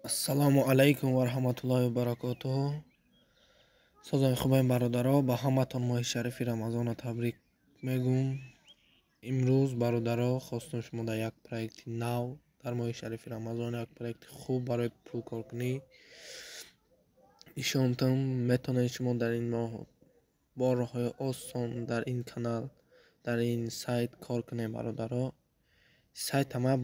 Ассалому алайкум ва раҳматуллоҳи ва баракотуҳу. Созони хубаи бародаро, ба ҳаматон моҳи шарифи Рамазона табрик мегӯм. Имрӯз бародаро хостум шумо дар як проекти нав дар моҳи шарифи Рамазон, як проекти хуб барои пулкоркунӣ нишонтам. Метавонед шумо дар ин моҳ бо роҳҳои осон дар ин канал, дар ин сайт кор кунед бародаро. Сайт ҳама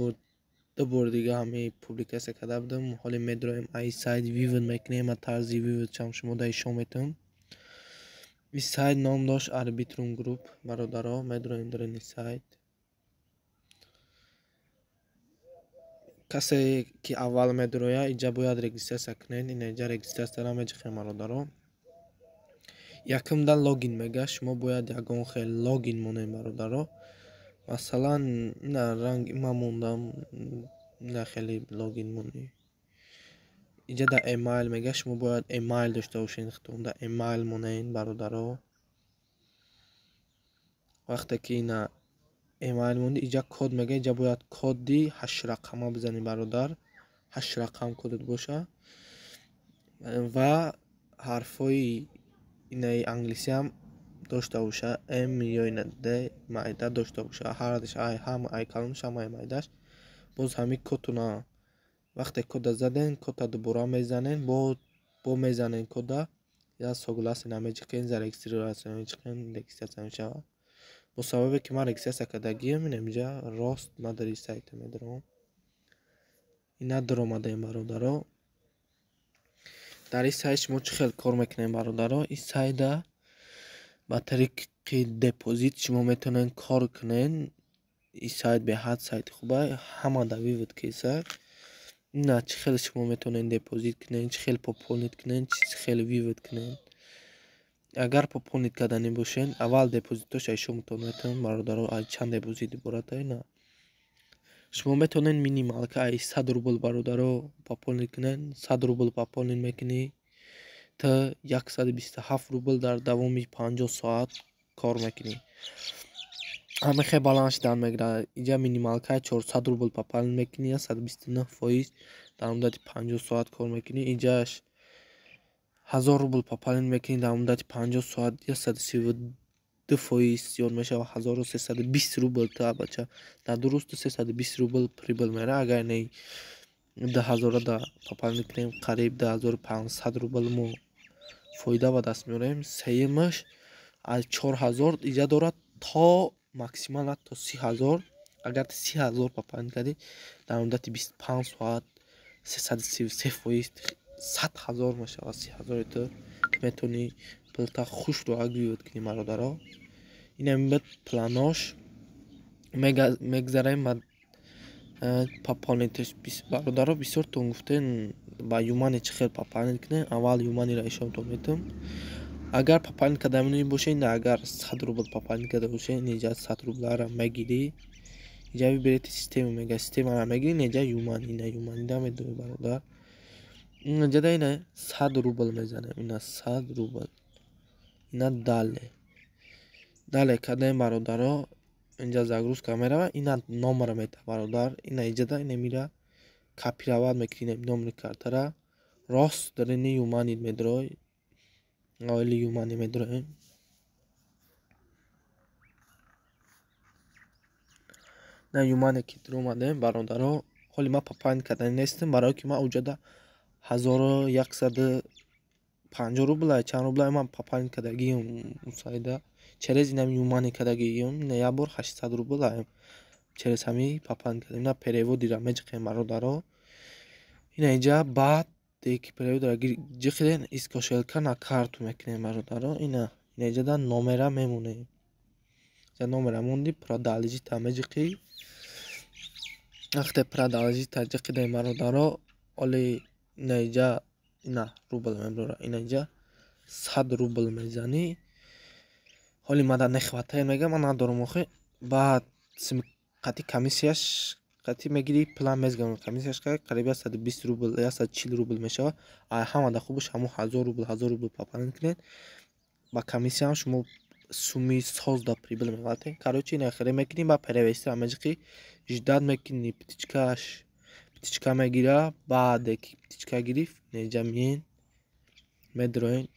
ду бор дига ҳамаи публикасия карда будам. Ҳоле медроем ай сайт вивод мекунем, тарзи виводшам шумо да ишон метавон. Ин сайт ном дошт Arbitrum Group бародаро, медроем дар ин сайт. Касе ки аввал медроя иҷа бояд регистрация кунед. Ин иҷа регистрацияра меҷихем бародаро. Якумда логин мега, шумо бояд ягон хел логин монем бародаро. Масалан ина ранги ман мондам, ина хеле логин монӣ. Иҷа да эмайл мега, шумо бояд эмайл дошта бошед. Да эмайл монед бародаро. Вақте ки ина эмайл монди, иҷа код мега, иҷа бояд коди 8 рақама бизанӣ бародар. 8 рақам кодот боша ва ҳарфои инаи англисиам дошта боша. М ё ина Д майда дошта боша. Ҳардаш ай ҳама ай калонаш ҳама ай майдаш. Боз ҳами кодтуна вақте кода заден, кода дубора мезанен, бо мезанен кода я согласен намеҷиқен, за регистрация намеҷиқен, регистрация мешава. Бо сабабе ки ман регистрация кардагиам, инҷа рост мадари сайта медарам. Ина даромадаем бародаро. Дар ин сайт шумо чӣ хел кор мекунем бародаро? Ин сайта ба тариқи депозит шумо метавонед кор кунед. Ин сайт беҳад сайти хуба, ҳама да вивод кеса. Ина чӣ хел шумо метавонед депозит кунед, чӣ хел пополнит кунед, чӣ хел вивод кунед. Агар пополнит карданӣ бошед, аввал депозитоша ишон метавонед бародаро. Ай чанд депозит иборат ина. Шумо метавонед минималка ай 100 рубл бародаро пополнит кунед. 100 рубл пополнит мекунӣ та 127 рубл дар давоми 50 соат кор мекунӣ. Ҳама хе баланд шудан мегирад. Иҷа минималка 400 рубл пополнит мекунӣ, 129% дар муддати 50 соат кор мекунӣ. Иҷаш 1000 рубл пополнит мекунӣ дар муддати 50 соат, 132% зиёд мешава, 1320 рубл та бача. Дар дуруст 320 рубл прибыл мера. Агар не 10000 да пополнит кунем, қариб 2500 рубл мо фоида ба даст меорем. Сеюмаш аз 4000 иҷа дорад то максимал то 30000. Агар 30000 пополнит кардӣ дар муддати 25 соат 333% 100000 мешава. 3000 то метавонӣ пулта хуш роҳак вивод кунӣ бародаро. Ин мебад планош мегзарем ба пополниташ бародаро. Бисёртон гуфтен ба юмани чӣ хел пополнит кунед. Аввал юманира ишонтон метавон. Агар пополнит карда бошед, агар 100 рубл пополнит карда бошед, иҷа 100 рублара мегирӣ. Иҷа биберед система мега, системара мегирӣ, иҷа юман, ина юманида медоӣ бародар. Иҷа да ина 100 рубл мезанем. Ина 100 рубл. Ина дале кардем бародаро. Инҷа загрузка мерава. Ина номера мета бародар. Ина иҷа да ина мира копировать мекунем номери картара. Рост дар ини юманит медрой. Оили юмани медроем. На юмане ки дромадем бародаро. Ҳоли ма пополнит кардан нестам, барои ки ма уҷада 1150 рубл чанд рубла ман пополнит кардагиам сайда. Через ина юмани кардагиам, ина як бор 800 рубл через ҳами пополнит кардем. Ина переводира меҷиқем бародаро. Ина иҷа баъд деки переводира ҷиқиден искошелка на карту мекунем бародаро. Ина иҷа да номера мемонем. Иҷа номера монди продолжита меҷиқӣ. Вақте продолжита ҷиқидем бародаро, оли ина иҷа ина рубл мебора. Ина иҷа 100 рубл мезанӣ. Ҳоли мада нехватаен мега, ман надорум охе. Баъд қати комиссияш қати мегири план мезгам. Комиссияш қариб 120 рубл, 140 рубл мешава. Ай ҳама да хубаш ҳамо 1000 рубл пополнит кунед. Ба комиссия шумо суми созда прибыл меватен. Короче ина хире мекунӣ, ба перевестира меҷиқӣ, ждат мекунӣ птичкаш птичка мегира. Баъде ки птичка гирифт неҷа миен медроен.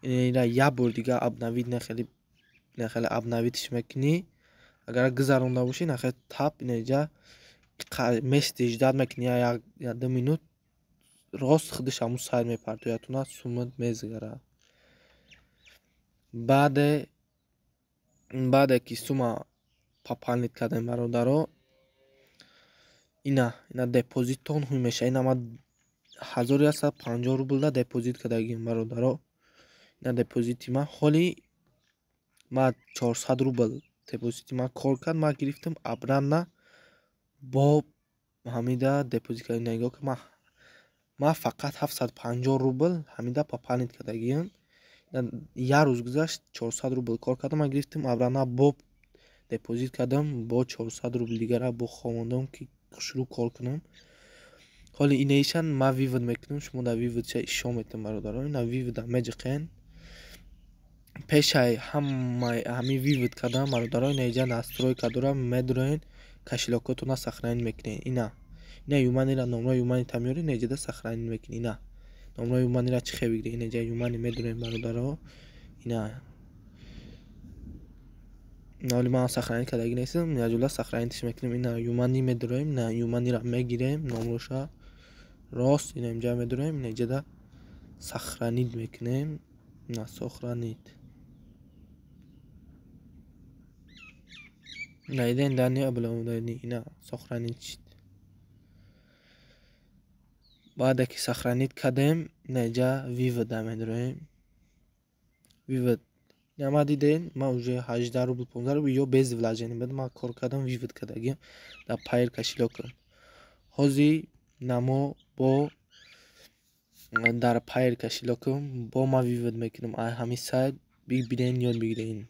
Инра як бор дига абнавид нахели абнавидш мекунӣ. Агар гузаронда бошӣ нахел тап неҷа местиш дад мекунӣ як 2 минут рост худаш ҳамун сайр мепартоятуна сумат мезгара. баъде ки сума папалнит кардем бародаро, ина депозитон ҳуй меша. Ина ма 1150 рубл депозит кардагим бародаро. ина депозити ма ҳоли ма 400 рубл депозити ма кор кард. ма гирифтам абрана бо ҳамида депозит кард. нигоҳ ки ма фақат 750 рубл ҳамида папалнит кардагим. як рӯз гузашт 400 рубл кор кардам. ма гирифтам абрана бо депозит кардам бо 400 рубл дигара бо хомондам ки шурӯъ кор кунам. ҳоли инешан ма вивод мекунам. шумо дар виводша ишо метавон бародаро. ина вивода меҷиқен. пешаи ҳамин вивод кардан бародаро неҷа настройка дора. медроен кошелёкотона сохранить мекунед. ина юманира номра юманита меёред неҷада сохранить мекунед. ина номра юманира чихе бигиред. неҷа юмани медроен бародаро. ина ҳоли ман сохранить кардаги нестам. яҷула сохранитш мекунем. ина юмани медроем. ина юманира мегирем номроша рост. ина инҷа медроем. неҷада сохранить мекунем. ина сохранить. найден дания биломдани ина сохранить шид. баъде ки сохранить кардем неҷа вивода медроем. вивод ма диден ма уже 18 рубл 15 рубл ё без вложения бед ма кор кардам вивод кардагим дар пайр кошелёкам. ҳозир намо бо дар пайр кошелёкам бо ма вивод мекунам. ҳамин сайт бибинен ёд бигирен.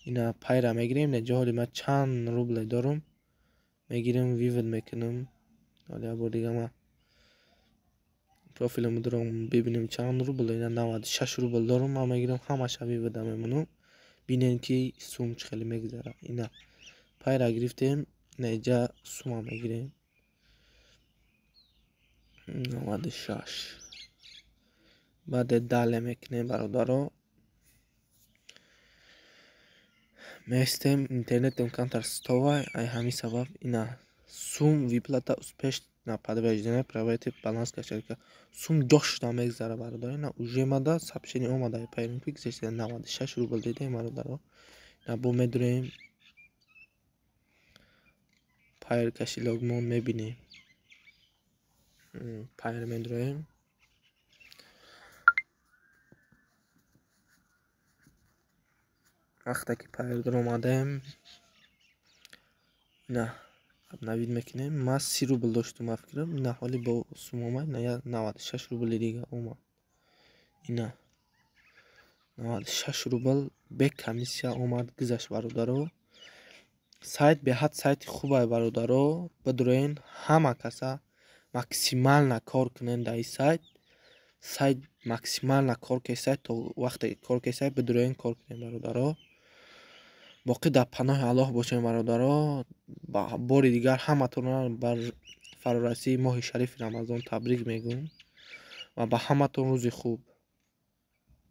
ина пайра мегирем. неҷа ҳоли ма чанд рубле дорам мегирем вивод мекунам. ҳоли як бор дига ма профилам дорам бибинем чанд рубл. ина 96 рубл дорам. ма мегирам ҳамаша вивода мемонам. бинем ки сум чӣ хеле мегзара. ина пайра гирифтем. неҷа сума мегирем 96. баъде дале мекунем бародаро. местем интернетом кантар стовай. ай ҳамин сабаб ина сум выплата успешно подтверждена проверьте баланс кошелька. сум ҷошта мегзара бародаро. ина уже мада сообщение омада пайром ки 96 рубл дидем бародаро. ина бо медроем пайр кошелёкмо мебинем. пайр медроем. вақте ки пайр даромадем ина абнавид мекунем. ма 30 рубл доштам фикрам. ина ҳоли бо сум омад. ина 96 рубл дига омад. ина 96 рубл бе комиссия омад гузашт бародаро. сайт беҳад сайти хубай бародаро. бидроен ҳама каса максимально кор кунен дар ин сайт. сайт максимально кор кесай то вақте кор кесай бидроен кор кунем бародаро. боқӣ дар паноҳи аллоҳ бошем бародаро. ба бори дигар ҳаматонро бар фарорасии моҳи шарифи рамазон табрик мегӯм ва ба ҳаматон рӯзи хуб.